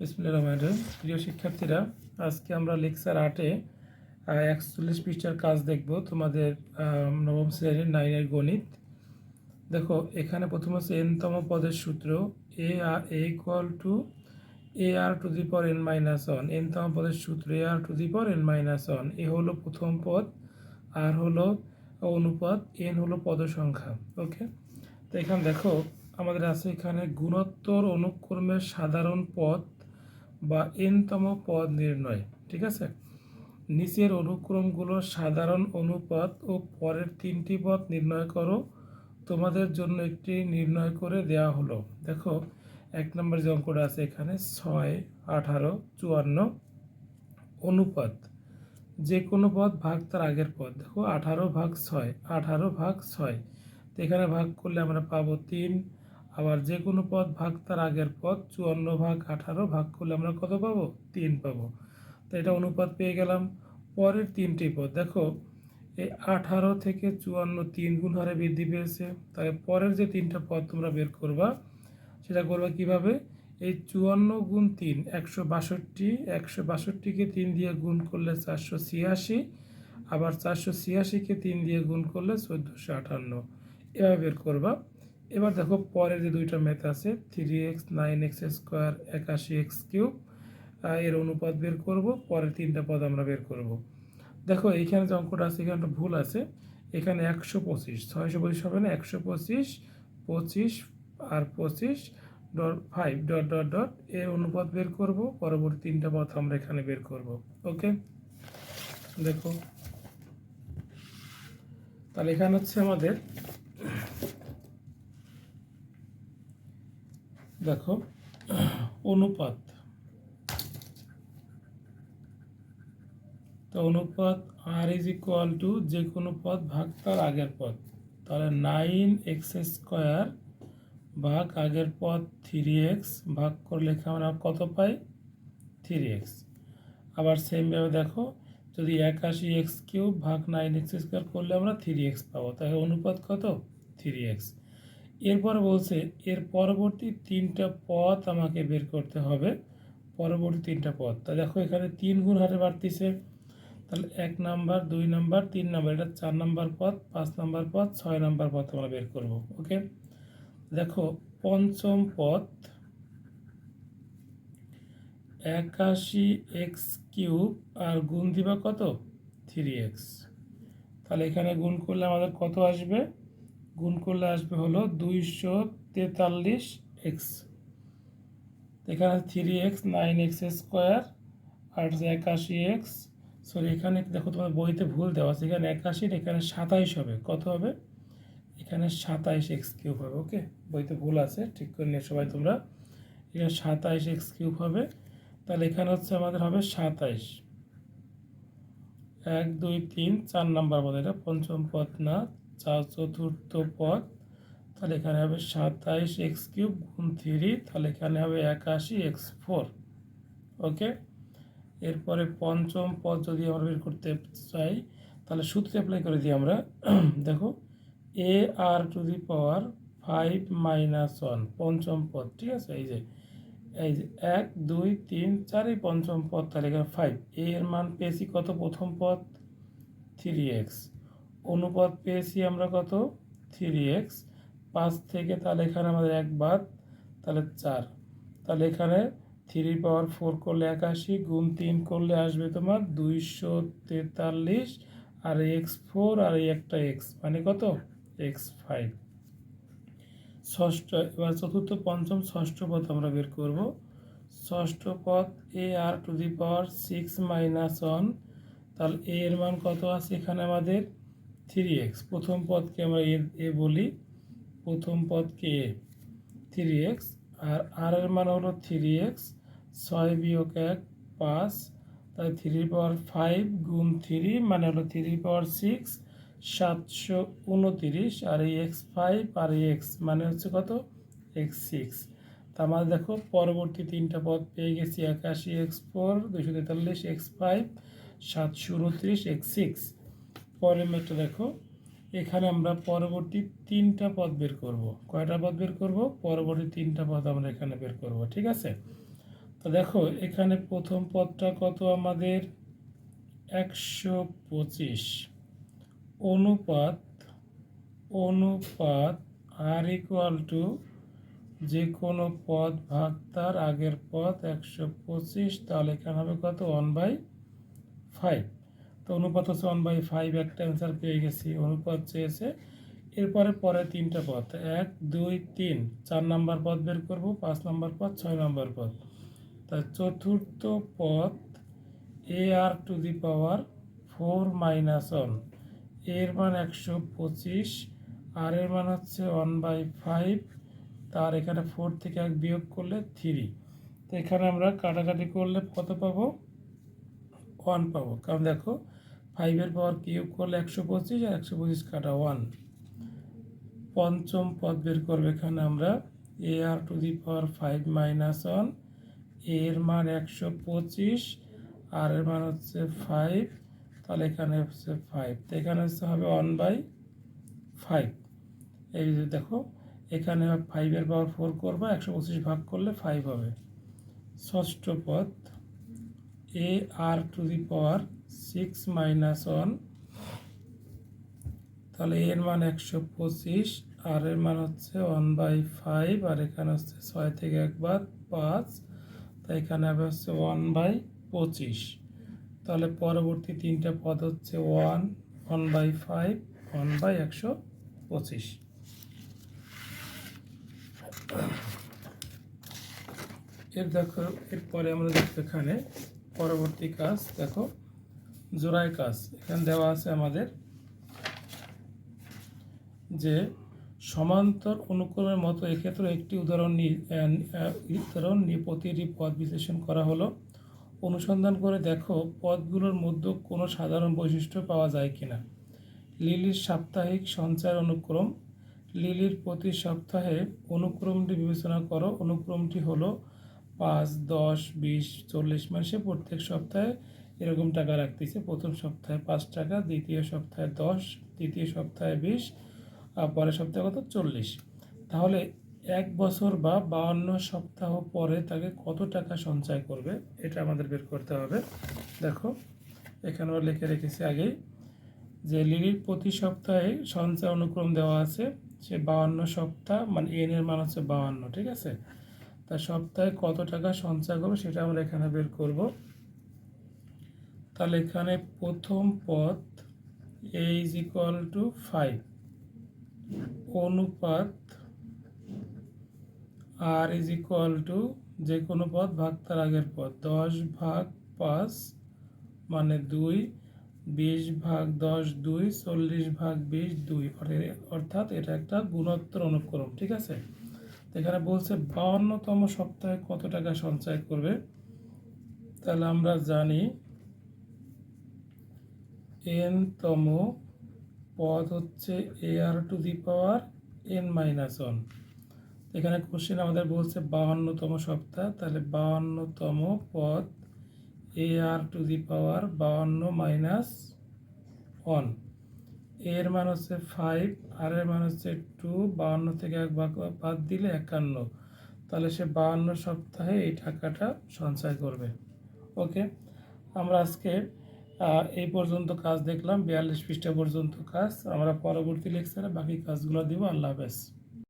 বিসমিল্লাহির রহমানির রহিম। প্রিয় শিক্ষার্থীরা, আজকে আমরা লেকচার 8-এ 41 পৃষ্ঠার কাজ দেখব। তোমাদের নবম শ্রেণীর 9-এর গণিত। দেখো, এখানে প্রথম হচ্ছে n-তম পদের সূত্র a ইকুয়াল টু ar⁻n-1। n-তম পদের সূত্র ar⁻n-1। এ হলো প্রথম পদ, আর হলো অনুপাত, n হলো পদ সংখ্যা। ওকে, তো এখানে দেখো আমাদের আছে এখানে গুণোত্তর অনুক্রমের সাধারণ পদ বা n-তম পদ নির্ণয়। ঠিক আছে, নিচের অনুক্রমগুলোর সাধারণ অনুপাত ও পরের 3টি পদ নির্ণয় করো। তোমাদের জন্য একটি নির্ণয় করে দেওয়া হলো। দেখো, 1 নম্বর যে অঙ্কটা আছে এখানে 6, 18, 54 অনুপাত যে কোনো পদ ভাগ তার আগের পদ। দেখো 18 ভাগ 6, 18 ভাগ 6, তো এখানে ভাগ করলে আমরা পাবো 3। আবার যে কোনো পদ ভাগ তার আগের পদ 54 ভাগ 18 ভাগ করলে আমরা কত পাবো? 3 পাবো। তো এটা অনুপাত পেয়ে গেলাম। পরের 3টি পদ দেখো, এই 18 থেকে 54 3 গুণ হারে বৃদ্ধি পেয়েছে। তাই পরের যে 3টা পদ তোমরা বের করবা, সেটা করবা কিভাবে? এই 54 গুণ 3 162, 162কে 3 দিয়ে গুণ করলে 486, আবার 486কে 3 দিয়ে গুণ করলে 1458, এভাবে বের করবা। এবার দেখো পরের যে 2টা ম্যাথ আছে 3x 9x², 81x³ এর অনুপাত বের করব। পরের 3টা পদ আমরা বের করব। দেখো এইখানে যে অঙ্কটা আছে এখানে একটা ভুল আছে। এখানে 125 625 হবে না, 125 25 আর 25 5 ডট ডট ডট এর অনুপাত বের করব। পরবর্তী 3টা পদ আমরা এখানে বের করব। ওকে, দেখো তাহলে এখানে হচ্ছে আমাদের, দেখো অনুপাত, তো অনুপাত r ইজ ইকুয়াল টু যে কোনো পদ ভাগ তার আগের পদ। তাহলে 9x² ভাগ আগের পদ 3x ভাগ করলে আমরা কত পাই? 3x। আবার সেমভাবে দেখো, যদি 81x³ ভাগ 9x² করলে আমরা 3x পাবো। তাহলে অনুপাত কত? 3x। এরপর বলছে এর পরবর্তী 3টা পদ আমাকে বের করতে হবে। পরবর্তী 3টা পদ, তা দেখো এখানে 3 গুণ হারে বাড়তিছে। তাহলে 1 নাম্বার, 2 নাম্বার, 3 নাম্বার, এটা 4 নাম্বার পদ, 5 নাম্বার পদ, 6 নাম্বার পদ আমরা বের করব। ওকে, দেখো পঞ্চম পদ 81x³ আর গুণ দিবা কত? 3x। তাহলে এখানে গুণ করলে আমাদের কত আসবে? গুণ করলে আসবে হলো 243x। এখানে 3x 9x² আর 81x, সরি এখানে দেখো তোমার বইতে ভুল দেওয়া আছে, এখানে 81, এখানে 27 হবে। কত হবে? এখানে 27x³ হবে। ওকে, বইতে ভুল আছে, ঠিক করে নিয়ে সবাই তোমরা। এখানে 27x³ হবে। তাহলে এখানে হচ্ছে আমাদের হবে 27। 1 2 3 4 নাম্বার পদ, এটা পঞ্চম পদ না, চতুর্থ পদ। তাহলে এখানে হবে 27x³ গুণ 3, তাহলে এখানে হবে 81x4। ওকে, এরপরে পঞ্চম পদ যদি আমরা বের করতে চাই, তাহলে সূত্র অ্যাপ্লাই করে দিই আমরা। দেখো ar⁻5 - 1 পঞ্চম পদ। ঠিক আছে, এই যে 1 2 3 4 এই পঞ্চম পদ, তাহলে এখানে 5। এর মান পেয়েছি কত? প্রথম পদ 3x, অনুপাত পেয়েছি আমরা কত? 3x। 5 থেকে তাহলে এখানে আমাদের 1 বাদ, তাহলে 4। তাহলে এখানে 3 পাওয়ার 4 করলে 81, গুণ 3 করলে আসবে তোমার 243, আর x4 আর এই একটা x মানে কত? x5। ষষ্ঠ, এবার চতুর্থ, পঞ্চম, ষষ্ঠ পদ আমরা বের করব। ষষ্ঠ পদ ar⁻6 - 1, তাহলে a এর মান কত আছে এখানে আমাদের? 3x। প্রথম পদকে আমরা এ বলি, প্রথম পদকে a 3x, আর r এর মান হলো 3x। 6 বিয়োগ 1 5, তাই 3^5 গুণ 3 মানে হলো 3^6 729, আর এই x5 আর এই x মানে হচ্ছে কত? x6। তার মানে দেখো পরবর্তী 3টা পদ পেয়ে গেছি, 81x4, 243 x5, 729 x6। পরের ম্যাথটা দেখো, এখানে আমরা পরবর্তী 3টা পদ বের করব। কয়টা পদ বের করব? পরবর্তী 3টা পদ আমরা এখানে বের করব। ঠিক আছে, তো দেখো এখানে প্রথম পদটা কত আমাদের 125 অনুপাত অনুপাত আর ইকুয়াল টু যে কোনো পদ ভাগ তার আগের পদ 125, তাহলে এখানে হবে কত 1/5। তো অনুপাত হচ্ছে 1/5, একটা অ্যান্সার পেয়ে গেছি। অনুপাত চেয়েছে, এরপরে পরে তিনটা পদ 1 2 3, 4 নম্বর পদ বের করব, 5 নম্বর পদ, 6 নম্বর পদ। তা চতুর্থ পদ এ আর টু দি পাওয়ার 4 মাইনাস 1, এর মান 125, আর এর মান হচ্ছে 1/5, তার এখানে 4 থেকে 1 বিয়োগ করলে 3। তো এখানে আমরা কাটাকাটি করলে কত পাবো 1 পাবো, কারণ দেখো 5-এর পাওয়ার কিউব করলে 125, আর 125 কাটা 1। পঞ্চম পদ বের করবে এখানে আমরা এ আর টু দি পাওয়ার 5 মাইনাস 1, এর মান 125, আর এর মান হচ্ছে 5, তাহলে এখানে হচ্ছে 5, তো এখানে হচ্ছে হবে 1/5। এই যে দেখো এখানে 5-এর পাওয়ার 4 করবো, 125 ভাগ করলে 5 হবে। ষষ্ঠ পদ এ আর টু দি পাওয়ার 6 মাইনাস 1, তাহলে এর মান 125, আর এর মান হচ্ছে 1/5, আর এখানে হচ্ছে 6 থেকে 1 বাদ 5, তাই এখানে হবে হচ্ছে 1/25। তাহলে পরবর্তী তিনটা পদ হচ্ছে 1, 1/5, 1/125। দেখো এরপরে আমরা দেখো এখানে পরবর্তী কাজ, দেখো জোড়ায় কাজ এখানে দেওয়া আছে আমাদের যে সমান্তর অনুক্রমের মতো এক্ষেত্রে একটি উদাহরণ নিয়ে প্রতিটি পদ বিশ্লেষণ করা হলো। অনুসন্ধান করে দেখো পদগুলোর মধ্যে কোনো সাধারণ বৈশিষ্ট্য পাওয়া যায় কিনা। লিলির সাপ্তাহিক সঞ্চয়ের অনুক্রম। লিলির প্রতি সপ্তাহে অনুক্রমটি বিবেচনা করো। অনুক্রমটি হলো 5, 10, 20, 40, মানে সে প্রত্যেক সপ্তাহে এরকম টাকা রাখতেছে। প্রথম সপ্তাহে 5 টাকা, দ্বিতীয় সপ্তাহে 10, তৃতীয় সপ্তাহে 20, আর পরের সপ্তাহে কত 40। তাহলে 1 বছর বা 52 সপ্তাহ পরে তাকে কত টাকা সঞ্চয় করবে, এটা আমাদের বের করতে হবে। দেখো এখানে আমরা লিখে রেখেছি আগেই যে লিলির প্রতি সপ্তাহে সঞ্চয় অনুক্রম দেওয়া আছে, সে 52 সপ্তাহ, মানে এন এর মান হচ্ছে 52, ঠিক আছে। তার সপ্তাহে কত টাকা সঞ্চয় করবে সেটা আমরা এখানে বের করব। তাহলে এখানে প্রথম পদ এ ইজ ইকুয়াল টু 5 অনুপাত আর ইজ ইকুয়াল টু যে কোনো পদ ভাগ তার আগের পদ 10/5 মানে 2, 20/10 2, 40/20 2, অর্থাৎ এটা একটা গুণোত্তর অনুক্রম, ঠিক আছে। এখানে বলছে 52তম সপ্তাহে কত টাকা সঞ্চয় করবে। তাহলে আমরা জানি n-তম পদ হচ্ছে এ আর টু দি পাওয়ার n-1। এখানে কোশ্চেন আমাদের বলছে 52তম সপ্তাহ, তাহলে 52তম পদ এ আর টু দি পাওয়ার 52 - 1, এর মান হচ্ছে 5, আর এর মান হচ্ছে 2, 52 থেকে 1 বাদ দিলে 51, তাহলে সে 52 সপ্তাহে এই টাকাটা সঞ্চয় করবে। ওকে, আমরা আজকে এই পর্যন্ত কাজ দেখলাম, 42 পৃষ্ঠা পর্যন্ত কাজ। আমরা পরবর্তী লেকচারে বাকি কাজগুলো দিব। আল্লাহ হাফেজ।